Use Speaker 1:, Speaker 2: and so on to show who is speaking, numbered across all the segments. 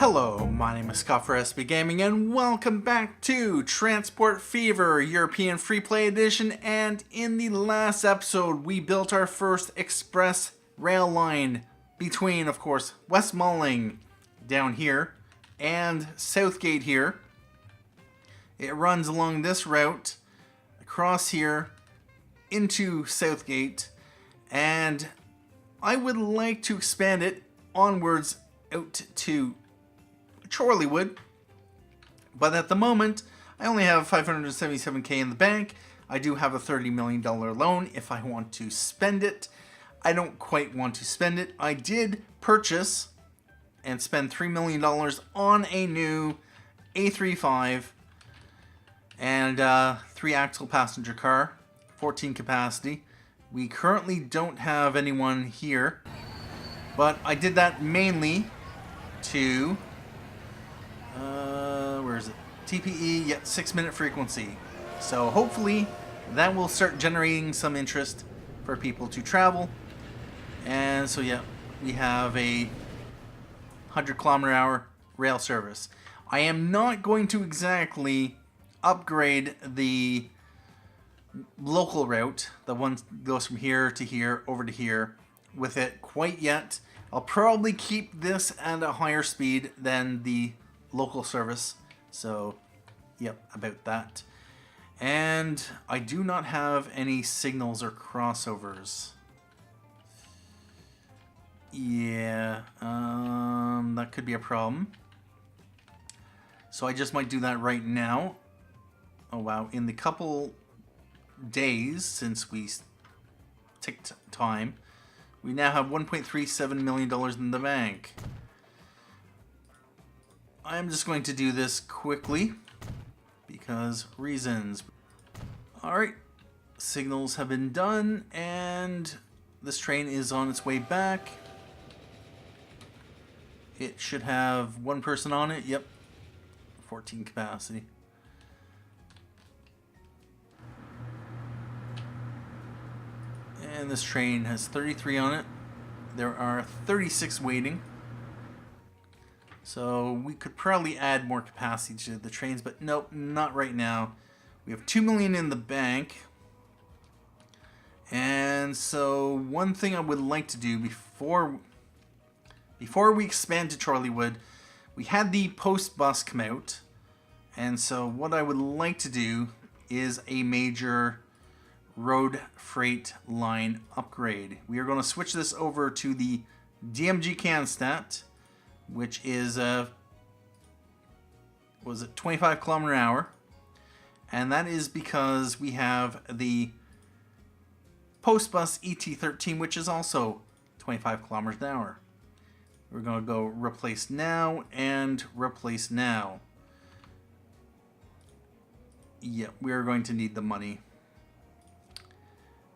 Speaker 1: Hello, my name is Scott for SB Gaming, and welcome back to Transport Fever European Freeplay Edition. And in the last episode, we built our first express rail line between, of course, West Malling down here and Southgate here. It runs along this route, across here, into Southgate, and I would like to expand it onwards out to Chorleywood, but at the moment I only have $577k in the bank. I do have a $30 million loan if I want to spend it. I don't quite want to spend it. I did purchase and spend $3 million on a new A35 and 3-axle passenger car, 14 capacity. We currently don't have anyone here, but I did that mainly to where is it? TPE, yeah, 6-minute frequency. So hopefully that will start generating some interest for people to travel. And so yeah, we have a 100-kilometer-hour rail service. I am not going to exactly upgrade the local route, the one that goes from here to here, over to here, with it quite yet. I'll probably keep this at a higher speed than the local service. So, yep, about that. And I do not have any signals or crossovers. Yeah, that could be a problem. So I just might do that right now. Oh wow, in the couple days since we ticked time, we now have $1.37 million in the bank. I'm just going to do this quickly because reasons. Alright, signals have been done and this train is on its way back. It should have one person on it. Yep, 14 capacity. And this train has 33 on it. There are 36 waiting. So we could probably add more capacity to the trains, but nope, not right now. We have $2 million in the bank. And so one thing I would like to do before we expand to Chorleywood, we had the Postbus come out. And so what I would like to do is a major road freight line upgrade. We are going to switch this over to the DMG Cannstatt, which is was it 25-kilometer-hour, and that is because we have the Postbus ET13, which is also 25 kilometers an hour. We're going to go replace now and replace now. Yeah, we are going to need the money.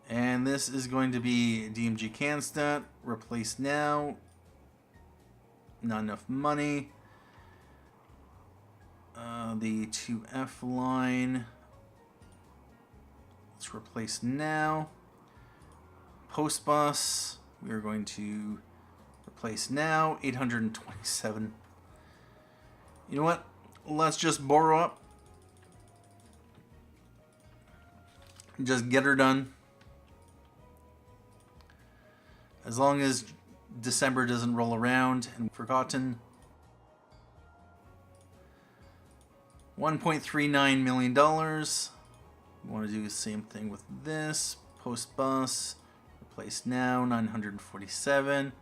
Speaker 1: And this is going to be DMG Cannstatt, replace now. Not enough money. The 2F line. Let's replace now. Postbus. We are going to replace now. 827. You know what? Let's just borrow up. Just get her done. As long as December doesn't roll around and forgotten. $1.39 million. We want to do the same thing with this. Postbus. Replace now. 947.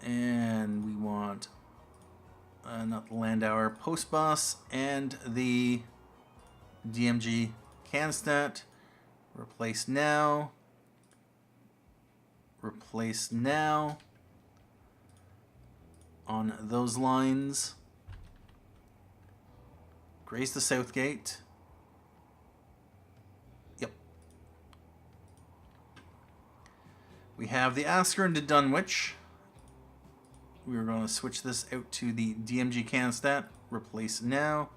Speaker 1: And we want not the Landauer, Postbus and the DMG Cannstatt. Replace now. Replace now on those lines. Grace the Southgate. Yep. We have the Askern to Dunwich. We are going to switch this out to the DMG Cannstatt. Replace now.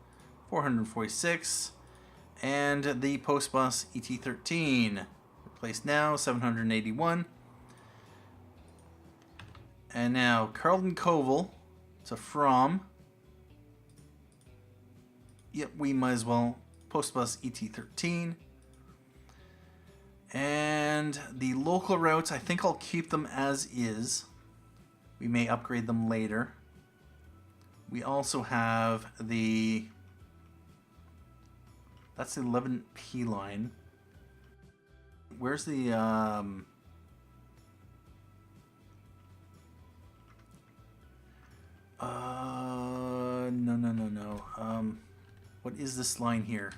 Speaker 1: 446. And the Postbus ET13. Replace now. 781. And now Carlton Colville So from, yep, we might as well Postbus ET13. And the local routes, I think I'll keep them as is. We may upgrade them later. We also have the, that's the 11P line. Where's the, no. What is this line here?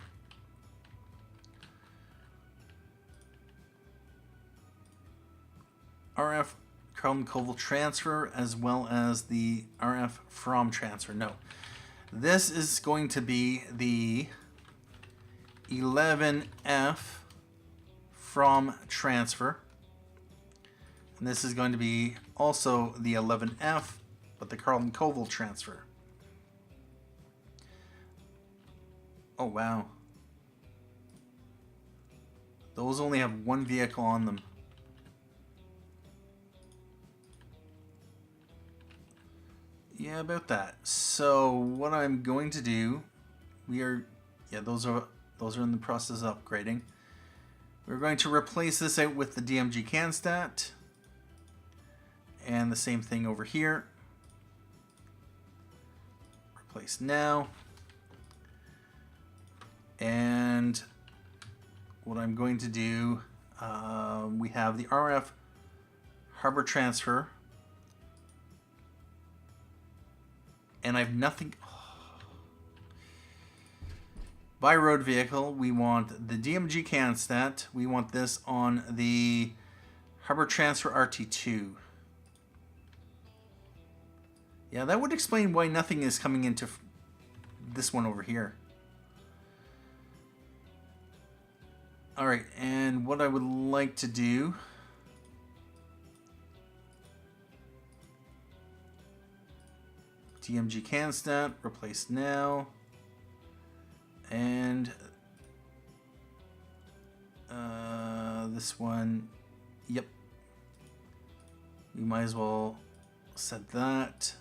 Speaker 1: RF Carlton Colville transfer, as well as the RF from transfer. No, this is going to be the 11F from transfer, and this is going to be also the 11F, but the Carlton Colville transfer. Oh wow, those only have one vehicle on them. Yeah, about that. So what I'm going to do, those are in the process of upgrading. We're going to replace this out with the DMG Cannstatt, and the same thing over here. Replace now. And what I'm going to do, we have the RF Harbor transfer. And I have nothing. By road vehicle, we want the DMG Cannstatt. We want this on the Harbor Transfer RT2. Yeah, that would explain why nothing is coming into this one over here. Alright, and what I would like to do, DMG Cannstatt, replace now, and this one, yep, we might as well set that.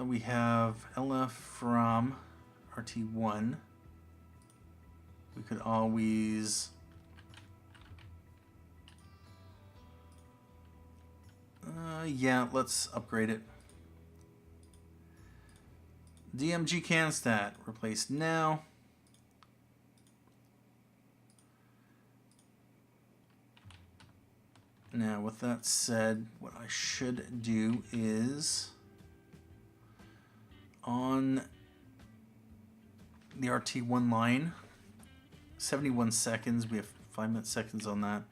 Speaker 1: We have LF from RT1. We could always yeah, let's upgrade it. DMG Cannstatt, replace now. Now, with that said, what I should do is on the RT1 line, 71 seconds, we have 5 seconds on that.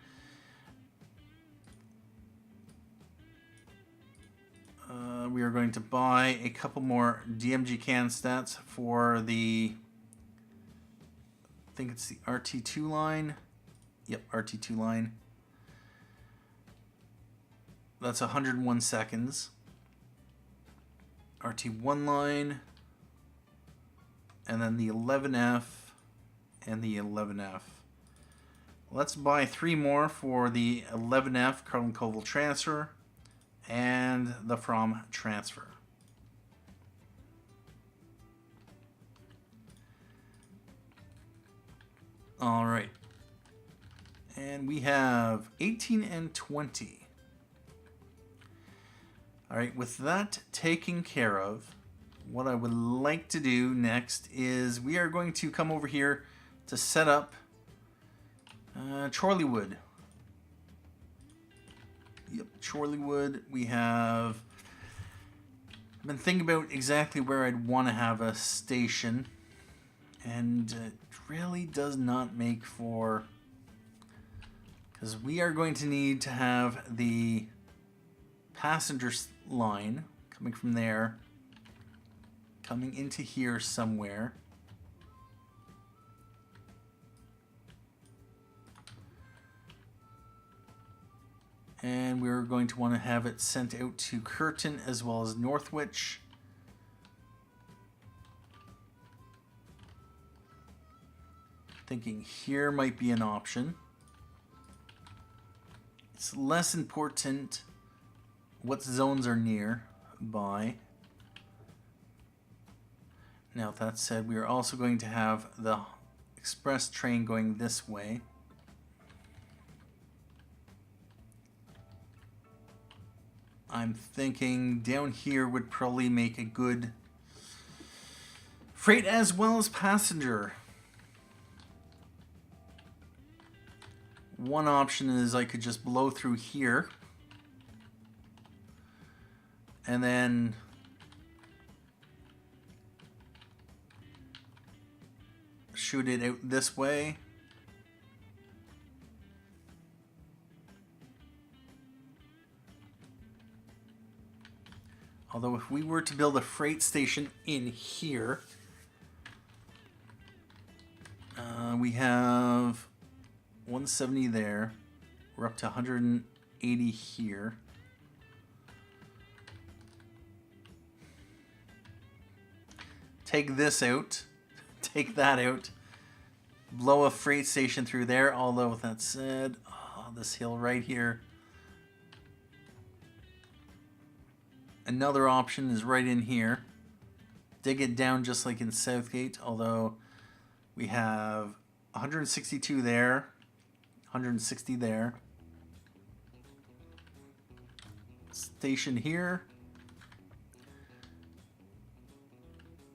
Speaker 1: We are going to buy a couple more DMG Cannstatts for the, I think it's the RT2 line. Yep, RT2 line. That's 101 seconds. RT1 line. And then the 11F and the 11F. Let's buy 3 more for the 11F Carlton Colville transfer and the from transfer. All right. And we have 18 and 20. All right, with that taken care of, what I would like to do next is we are going to come over here to set up Chorleywood. Yep, Chorleywood. We have I've been thinking about exactly where I'd want to have a station, and it really does not make for, because we are going to need to have the passenger line coming from there, coming into here somewhere. And we're going to want to have it sent out to Kirton as well as Northwich. Thinking here might be an option. It's less important what zones are nearby. Now, that said, we are also going to have the express train going this way. I'm thinking down here would probably make a good freight as well as passenger. One option is I could just blow through here and then shoot it out this way. Although if we were to build a freight station in here, we have 170 there. We're up to 180 here. Take this out. Take that out. Blow a freight station through there. Although with that said, this hill right here. Another option is right in here. Dig it down just like in Southgate, although we have 162 there, 160 there. Station here.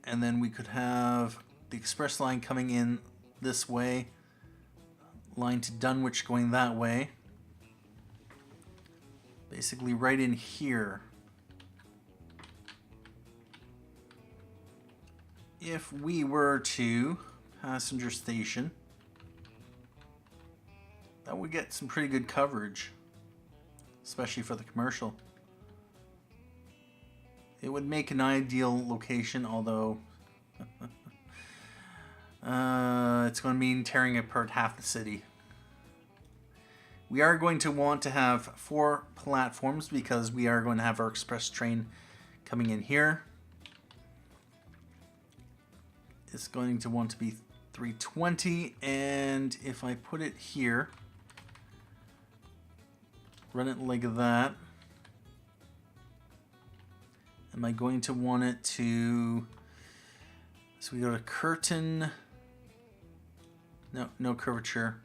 Speaker 1: And then we could have the express line coming in this way. Line to Dunwich going that way. Basically right in here. If we were to passenger station, that would get some pretty good coverage, especially for the commercial. It would make an ideal location, although it's going to mean tearing apart half the city. We are going to want to have 4 platforms because we are going to have our express train coming in here. It's going to want to be 320, and if I put it here, run it like that, am I going to want it to, so we go to Kirton, no curvature.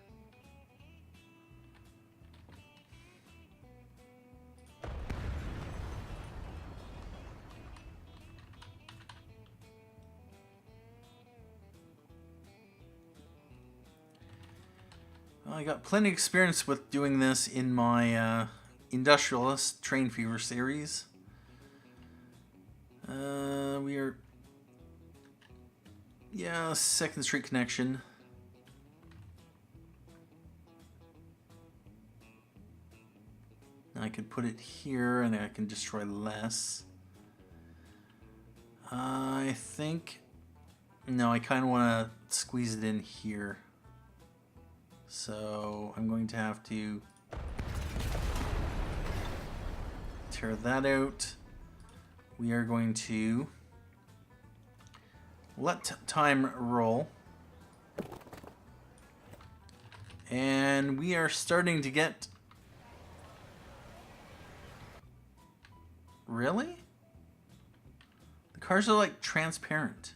Speaker 1: I got plenty of experience with doing this in my Industrialist Train Fever series. We are, yeah, 2nd Street connection. I could put it here and I can destroy less. I think, no, I kind of want to squeeze it in here. So I'm going to have to tear that out. We are going to let time roll. And we are starting to get... Really? The cars are like transparent.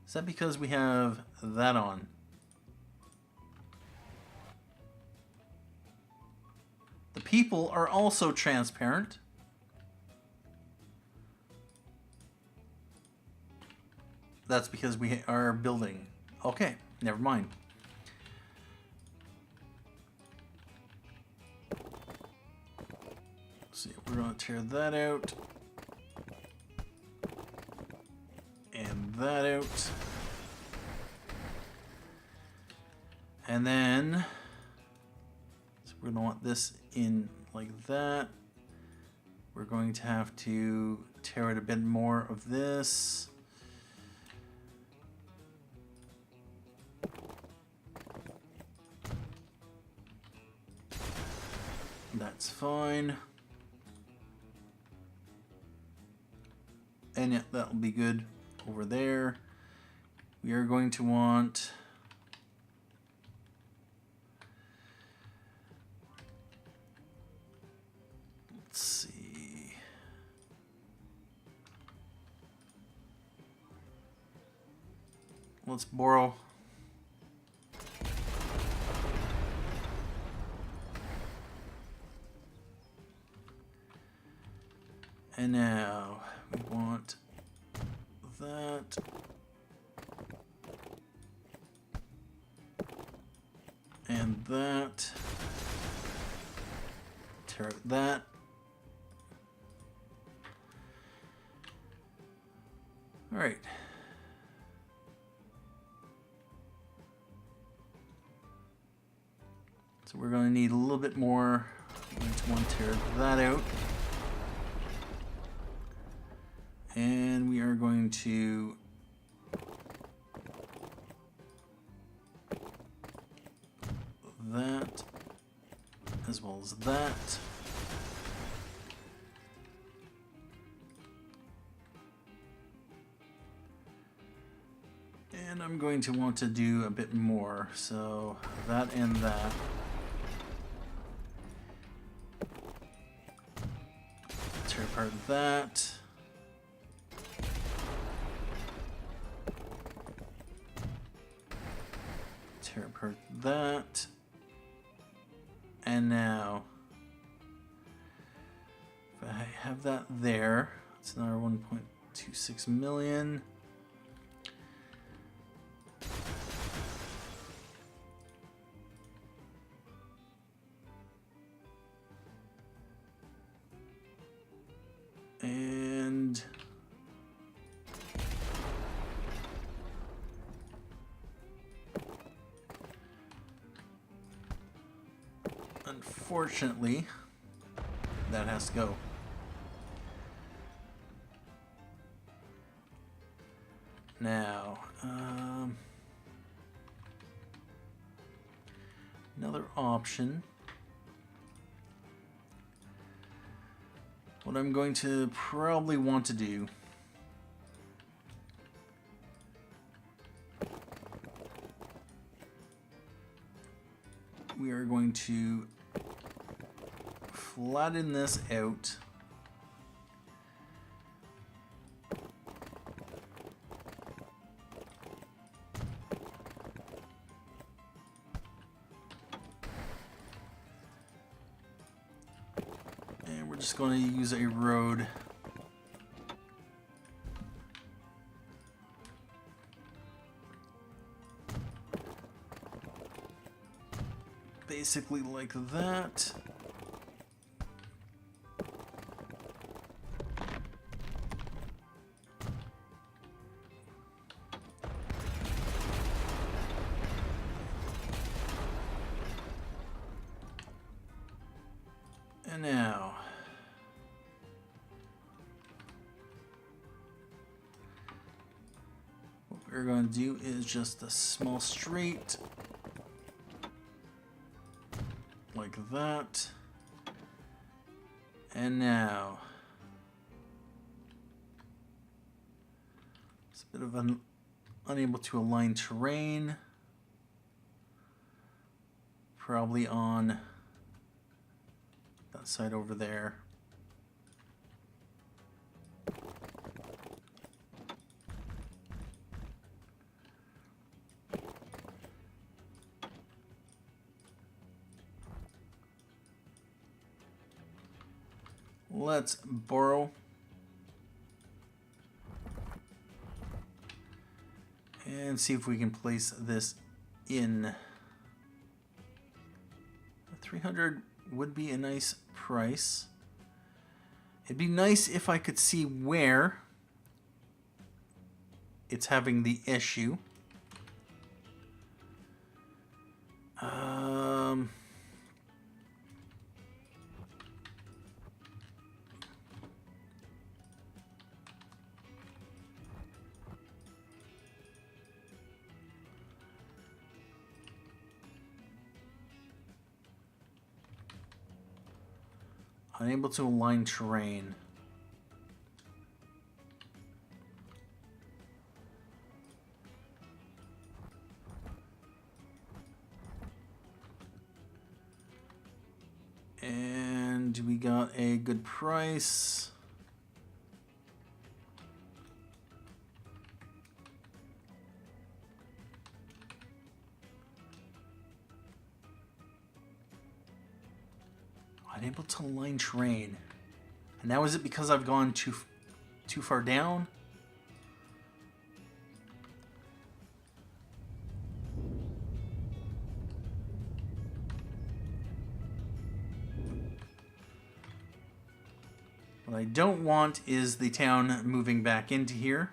Speaker 1: Is that because we have that on? The people are also transparent. That's because we are building. Okay, never mind. Let's see, we're going to tear that out. And that out. And then we're going to want this in like that. We're going to have to tear out a bit more of this. That's fine. And yeah, that'll be good over there. We are going to want Let's borrow. And now we want that. And that. Tear out that. All right. So we're going to need a little bit more. I'm going to want to tear that out. And we are going to that as well as that. And I'm going to want to do a bit more, so that and that. Tear apart that. Tear apart that. And now, if I have that there, it's another 1.26 million. And unfortunately, that has to go. Now, another option. What I'm going to probably want to do we are going to flatten this out. And we're just going to use a road. Basically like that. And now, what we're going to do is just a small straight. Like that. And now it's a bit of an unable to align terrain. Probably on that side over there. Let's borrow. And see if we can place this in. 300 would be a nice price. It'd be nice if I could see where it's having the issue. Unable to align terrain. And we got a good price. Unable to line train. And now is it because I've gone too far down? What I don't want is the town moving back into here.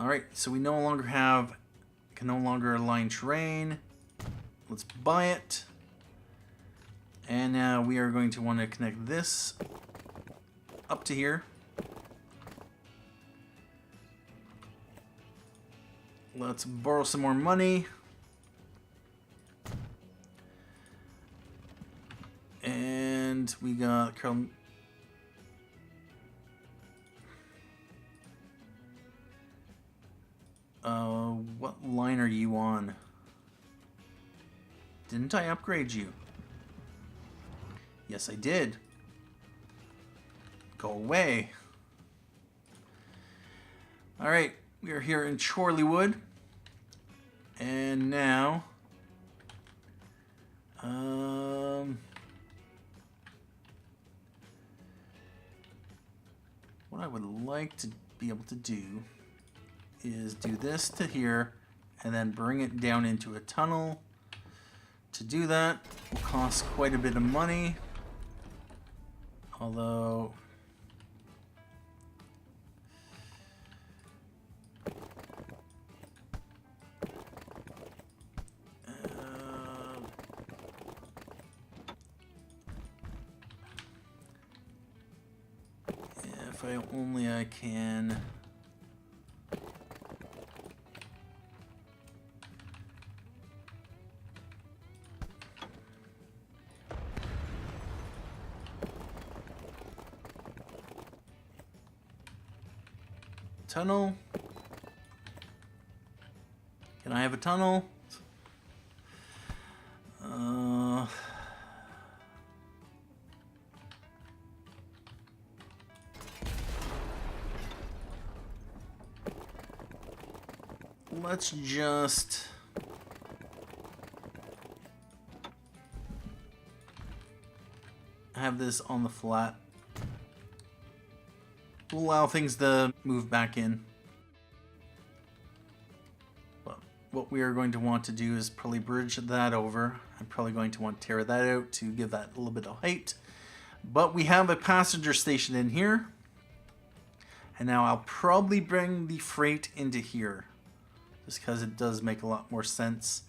Speaker 1: Alright, so we no longer can no longer align terrain. Let's buy it. And now we are going to want to connect this up to here. Let's borrow some more money. And we got Carlton. What line are you on? Didn't I upgrade you? Yes, I did. Go away. Alright, we are here in Chorleywood. And now... what I would like to be able to do is do this to here and then bring it down into a tunnel. To do that will cost quite a bit of money, although if I can tunnel. Can I have a tunnel? Let's just have this on the flat. We'll allow things to move back in. But what we are going to want to do is probably bridge that over. I'm probably going to want to tear that out to give that a little bit of height. But we have a passenger station in here. And now I'll probably bring the freight into here, just because it does make a lot more sense.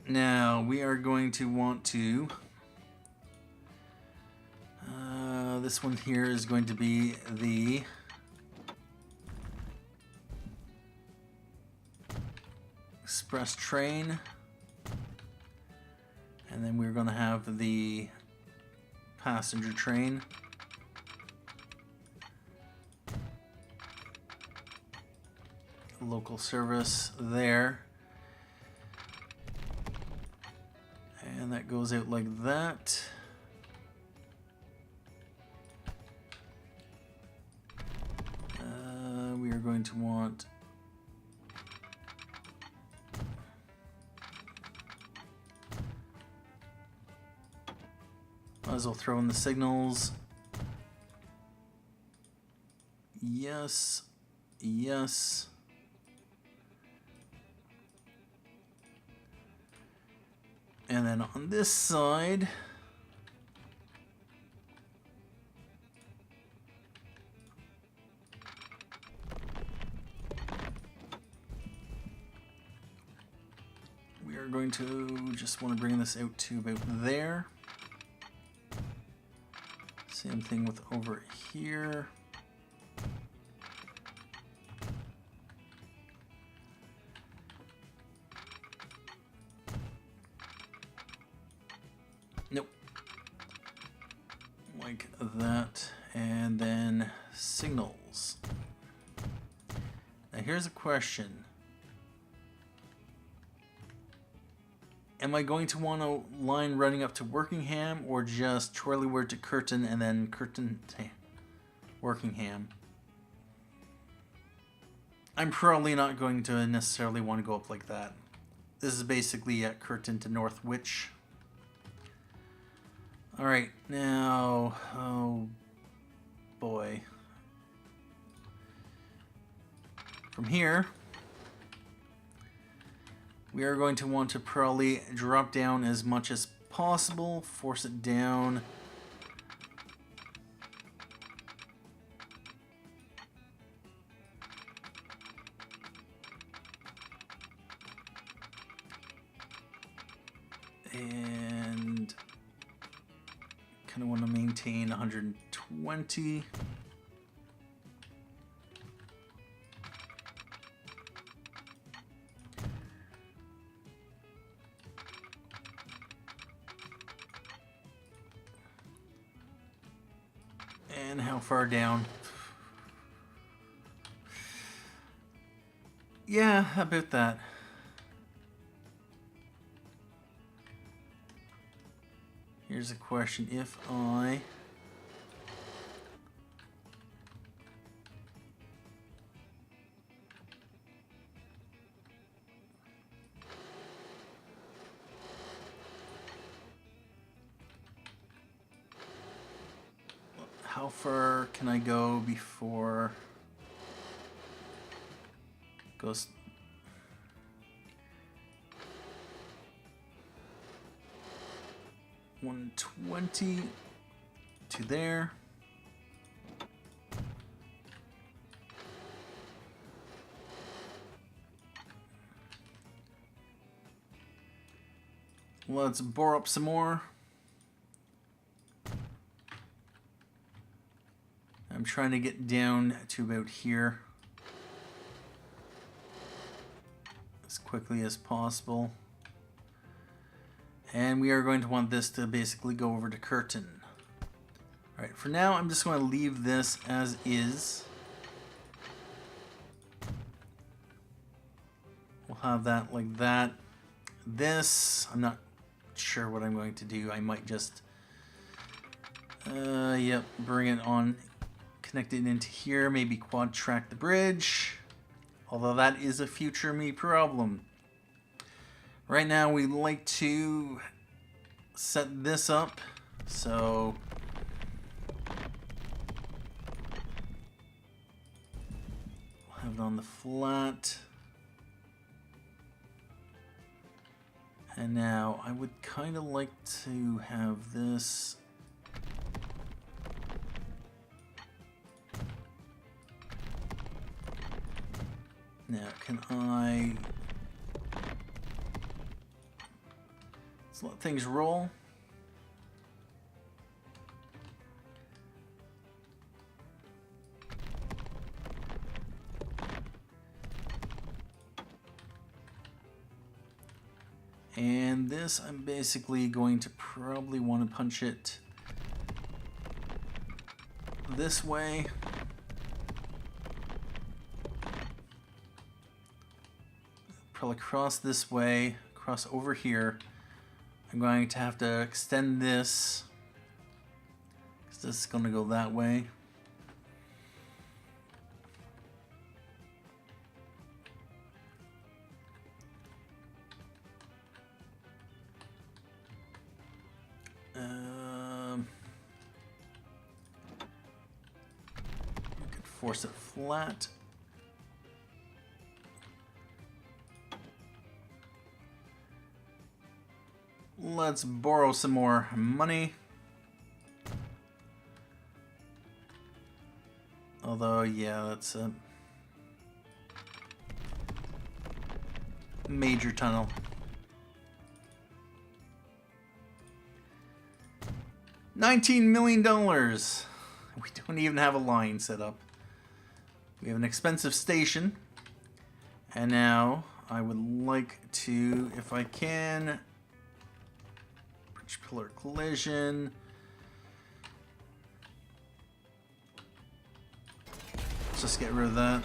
Speaker 1: Now we are going to want to... this one here is going to be the express train. And then we're going to have the passenger train. Local service there. And that goes out like that. We are going to want might as well throw in the signals. Yes, yes. And then on this side, we are going to just want to bring this out to about there. Same thing with over here. Nope. Like that. And then signals. Now here's a question. Am I going to want a line running up to Workingham, or just Chorleywood to Kirton and then Kirton to Workingham? I'm probably not going to necessarily want to go up like that. This is basically at Kirton to Northwich. Alright, now, oh boy. From here, we are going to want to probably drop down as much as possible, force it down. And kind of want to maintain 120. And how far down? Yeah, about that. Here's a question. If I how far can I go before it goes? $120 to there. Let's bore up some more. I'm trying to get down to about here as quickly as possible. And we are going to want this to basically go over to Kirton. Alright, for now I'm just going to leave this as is. We'll have that like that. This, I'm not sure what I'm going to do. I might just, yep, bring it on, connect it into here, maybe quad track the bridge. Although that is a future me problem. Right now we like to set this up, so we'll have it on the flat. And now I would kind of like to have this now. Can I let's let things roll. And this, I'm basically going to probably want to punch it this way. Probably cross this way, cross over here. I'm going to have to extend this, because this is going to go that way. You could force it flat. Let's borrow some more money. Although, yeah, that's a major tunnel. $19 million. We don't even have a line set up. We have an expensive station. And now I would like to, if I can, bridge pillar collision. Let's just get rid of that.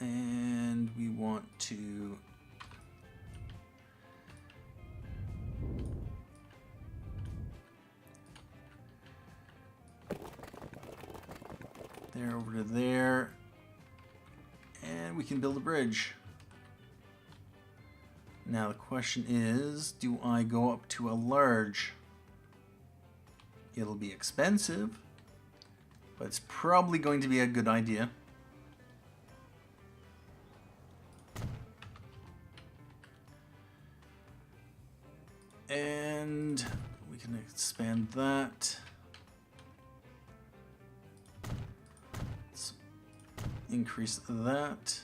Speaker 1: And we want to there over to there. And we can build a bridge. Now the question is, do I go up to a large? It'll be expensive, but it's probably going to be a good idea. And we can expand that. Let's increase that.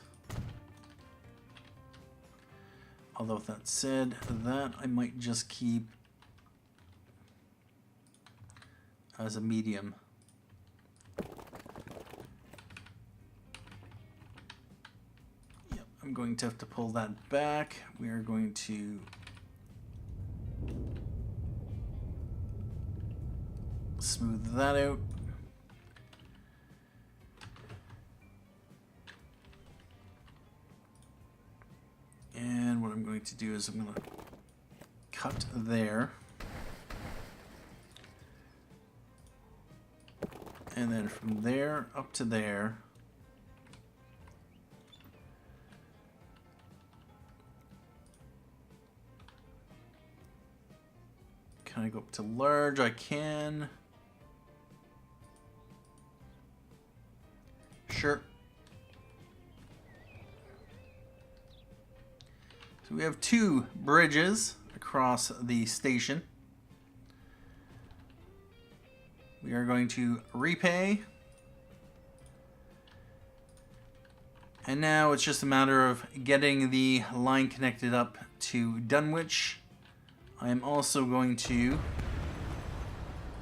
Speaker 1: Although with that said, that I might just keep as a medium. Yep, I'm going to have to pull that back. We are going to smooth that out. And what I'm going to do is I'm going to cut there. And then from there up to there. Can I go up to large? I can. Sure. So we have 2 bridges across the station. We are going to repay. And now it's just a matter of getting the line connected up to Dunwich. I am also going to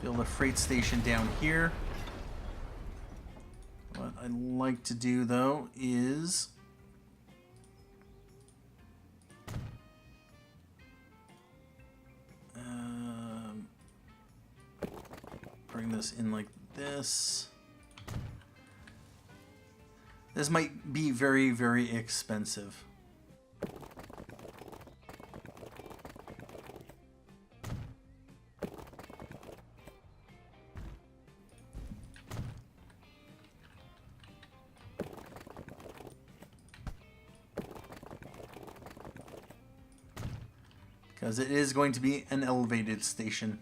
Speaker 1: build a freight station down here. What I'd like to do though is bring this in like this. This might be very, very expensive. Because it is going to be an elevated station.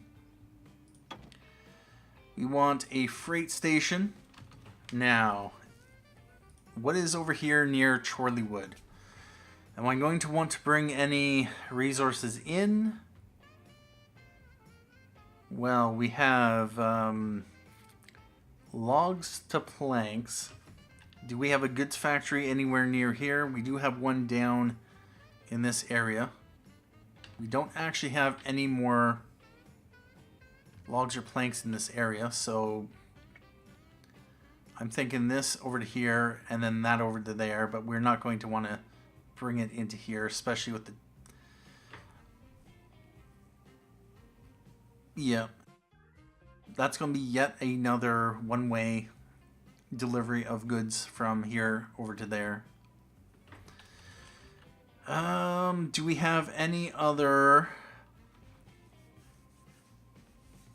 Speaker 1: We want a freight station. Now, what is over here near Chorleywood? Am I going to want to bring any resources in? Well, we have logs to planks. Do we have a goods factory anywhere near here? We do have one down in this area. We don't actually have any more logs or planks in this area, so I'm thinking this over to here and then that over to there, but we're not going to want to bring it into here, especially with the... Yeah. That's going to be yet another one-way delivery of goods from here over to there. Do we have any other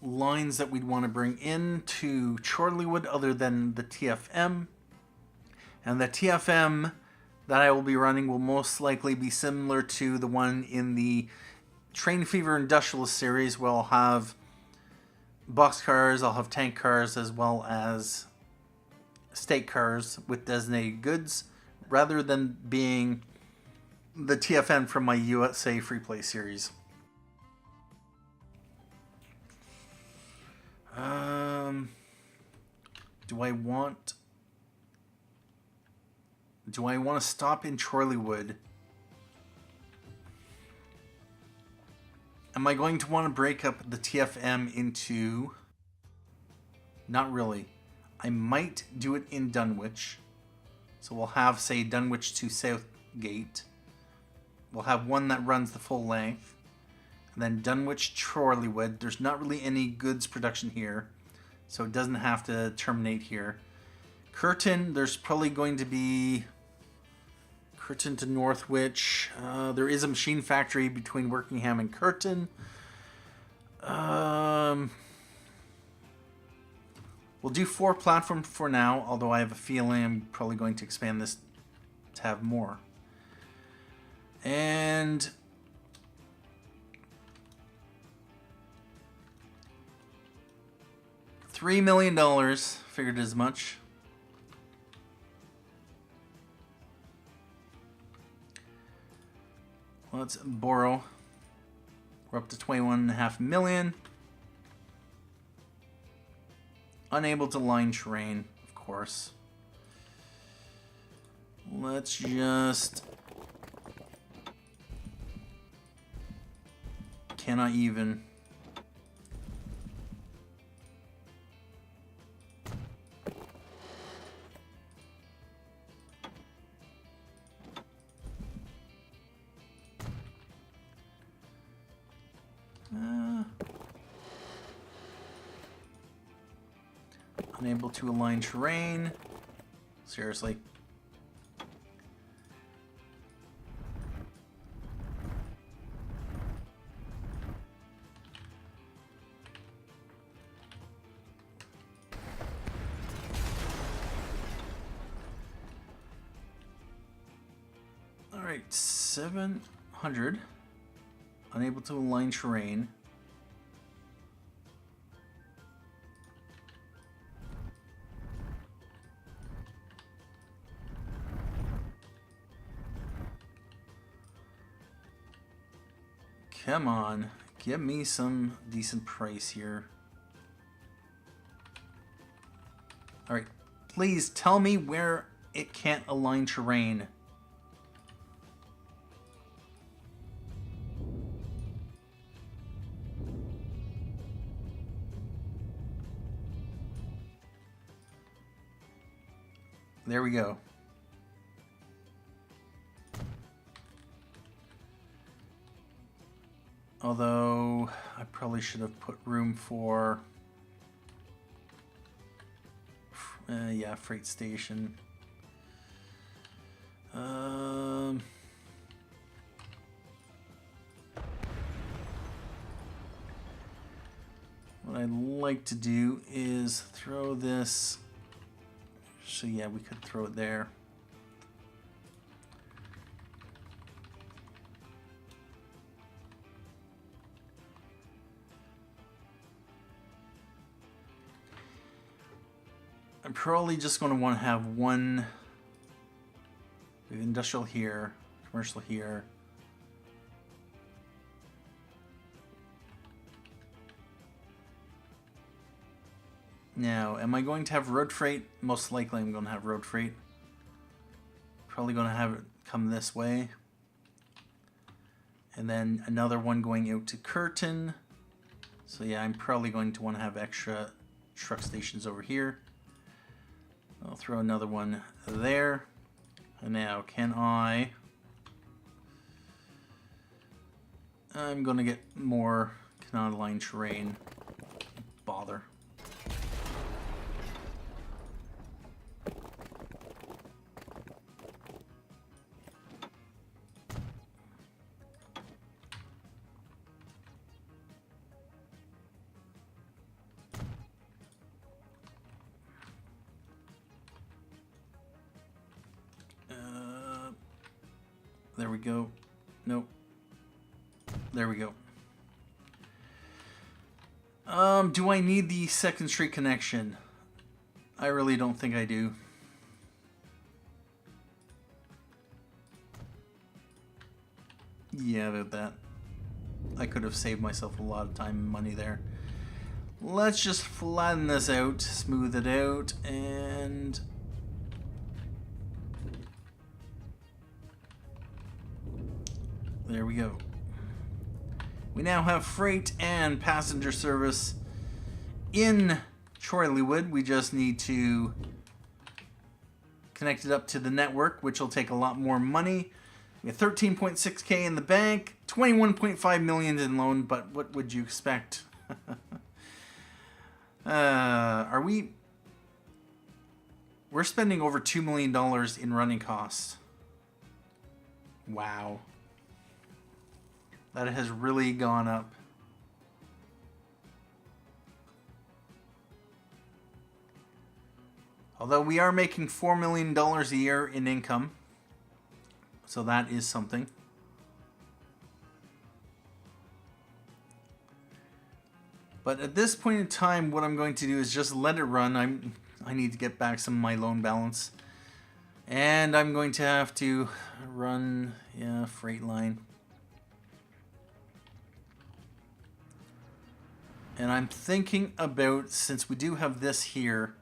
Speaker 1: lines that we'd want to bring in to Chorleywood other than the TFM? And the TFM that I will be running will most likely be similar to the one in the Train Fever Industrialist series, where I'll have boxcars, I'll have tank cars, as well as state cars with designated goods, rather than being the TFM from my USA Freeplay series. Do I want to stop in Chorleywood? Am I going to want to break up the TFM into... Not really. I might do it in Dunwich. So we'll have, say, Dunwich to Southgate. We'll have one that runs the full length. And then Dunwich, Chorleywood. There's not really any goods production here, so it doesn't have to terminate here. Kirton, there's probably going to be Kirton to Northwich. There is a machine factory between Workingham and Kirton. We'll do 4 platforms for now, although I have a feeling I'm probably going to expand this to have more. And $3 million, figured as much. Let's borrow. We're up to 21.5 million. Unable to line terrain, of course. Let's just... Cannot even. Unable to align terrain. Seriously. All right, 700. Unable to align terrain. Come on, give me some decent price here. All right, please tell me where it can't align terrain. There we go. Although, I probably should have put room for, yeah, freight station. What I'd like to do is throw this, so yeah, we could throw it there. I'm probably just going to want to have one industrial here, commercial here. Now, am I going to have road freight? Most likely I'm going to have road freight. Probably going to have it come this way. And then another one going out to Kirton. So yeah, I'm probably going to want to have extra truck stations over here. I'll throw another one there. And now, can I... I'm going to get more cannot align terrain. Bother. There we go. Nope. There we go. Do I need the second street connection? I really don't think I do. Yeah, about that. I could have saved myself a lot of time and money there. Let's just flatten this out, smooth it out, and... there we go. We now have freight and passenger service in Chorleywood. We just need to connect it up to the network, which will take a lot more money. We have 13.6K in the bank, 21.5 million in loan, but what would you expect? We're spending over $2 million in running costs. Wow. That has really gone up. Although we are making $4 million a year in income. So that is something. But at this point in time, what I'm going to do is just let it run. I need to get back some of my loan balance. And I'm going to have to run, yeah, freight line. And I'm thinking about, since we do have this here,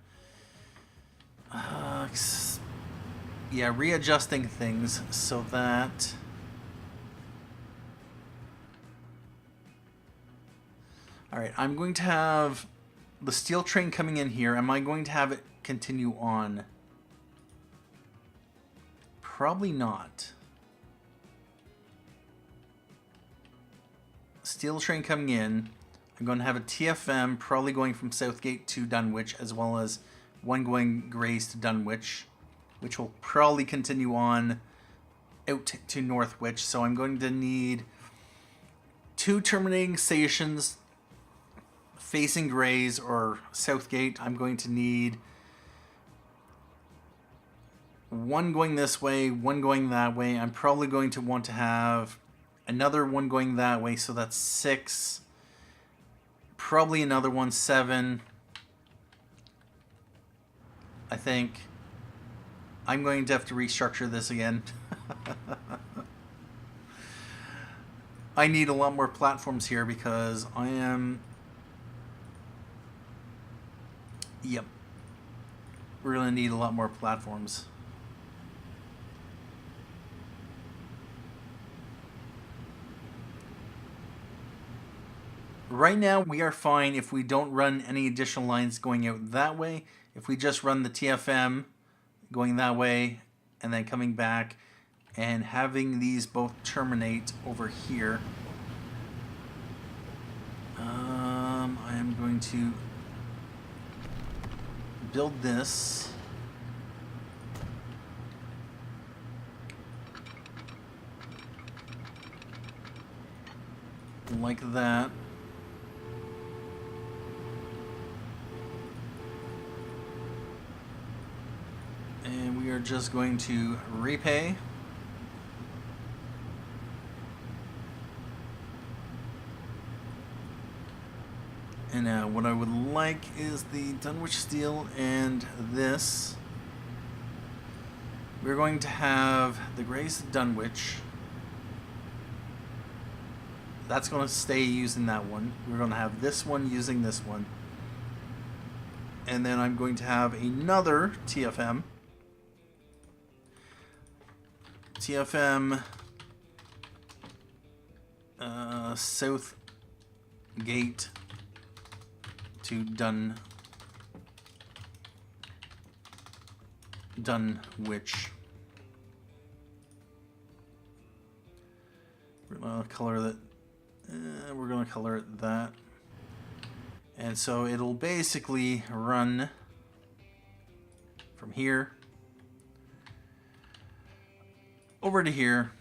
Speaker 1: yeah, readjusting things so that all right, I'm going to have the steel train coming in here. Am I going to have it continue on? Probably not. Steel train coming in. I'm going to have a TFM probably going from Southgate to Dunwich, as well as one going Grays to Dunwich, which will probably continue on out to Northwich. So I'm going to need 2 terminating stations facing Grays or Southgate. I'm going to need 1 going this way, 1 going that way. I'm probably going to want to have another 1 going that way, so that's 6. Probably another 1, 7. I think I'm going to have to restructure this again. I need a lot more platforms here because I am... Yep. We're going to need a lot more platforms. Right now, we are fine if we don't run any additional lines going out that way. If we just run the TFM going that way and then coming back and having these both terminate over here. I am going to build this. Like that. And we are just going to repay. And now what I would like is the Dunwich steel and this. We're going to have the Grays Dunwich. That's going to stay using that one. We're going to have this one using this one. And then I'm going to have another TFM. TFM Southgate to Dunwich. We're gonna color that. We're gonna color it that, and so it'll basically run from here over to here,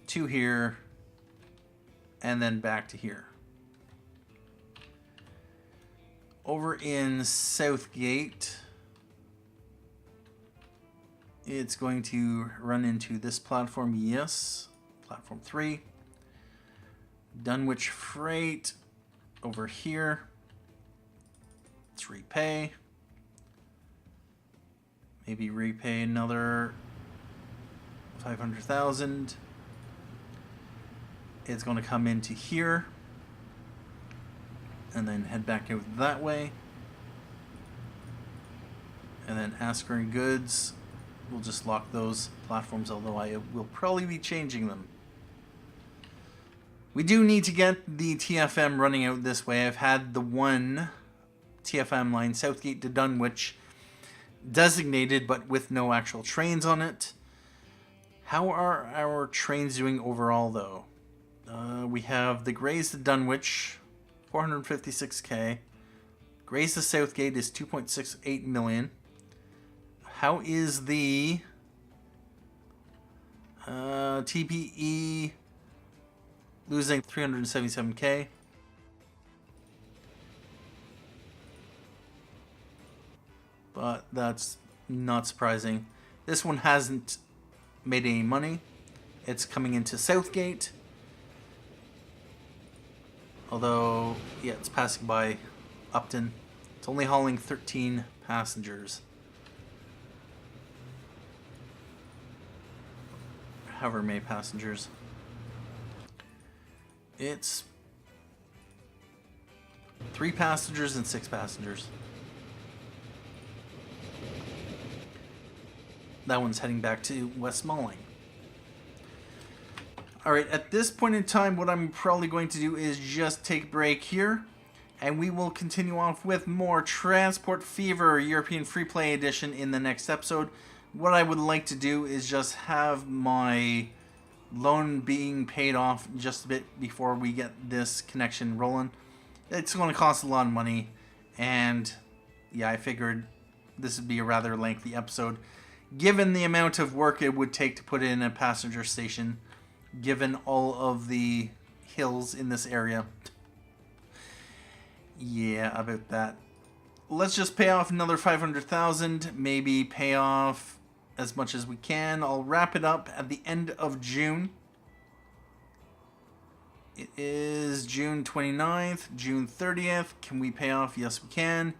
Speaker 1: to here, and then back to here. Over in Southgate, it's going to run into this platform, yes, platform 3. Dunwich Freight over here. Let's repay. Maybe repay another 500,000. It's going to come into here and then head back out that way. And then Asker and Goods, we'll just lock those platforms, although I will probably be changing them. We do need to get the TFM running out this way. I've had the one TFM line, Southgate to Dunwich, designated, but with no actual trains on it. How are our trains doing overall, though? We have the Grays to Dunwich, 456k. Grays to Southgate is 2.68 million. How is the TPE losing 377k? but that's not surprising. This one hasn't made any money. It's coming into Southgate. Although, yeah, it's passing by Upton. It's only hauling 13 passengers. However many passengers. It's 3 passengers and 6 passengers. That one's heading back to West Malling. Alright, at this point in time, what I'm probably going to do is just take a break here, and we will continue off with more Transport Fever European Freeplay Edition in the next episode. What I would like to do is just have my loan being paid off just a bit before we get this connection rolling. It's going to cost a lot of money, and yeah, I figured this would be a rather lengthy episode, given the amount of work it would take to put in a passenger station, given all of the hills in this area. Yeah, about that. Let's just pay off another 500,000, maybe pay off as much as we can. I'll wrap it up at the end of June. It is June 29th, June 30th. Can we pay off? Yes, we can.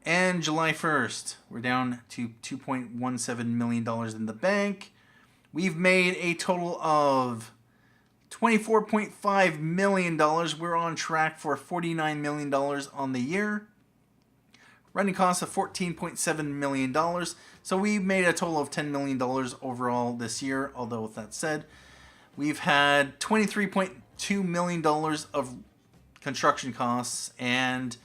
Speaker 1: And July 1st, we're down to $2.17 million in the bank. We've made a total of $24.5 million. We're on track for $49 million on the year. Running costs of $14.7 million. So we made a total of $10 million overall this year. Although with that said, we've had $23.2 million of construction costs and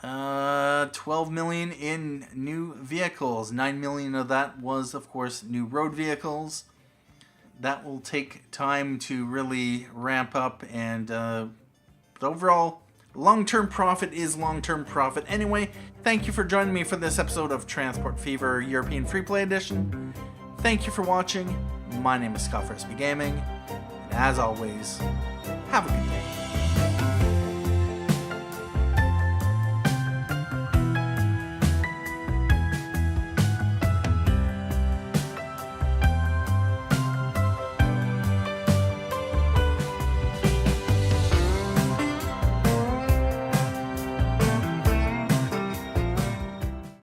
Speaker 1: $12 million in new vehicles. $9 million of that was, of course, new road vehicles. That will take time to really ramp up, and but overall, long-term profit is long-term profit. Anyway, thank you for joining me for this episode of Transport Fever European Freeplay Edition. Thank you for watching. My name is Scott for SB Gaming, and as always, have a good day.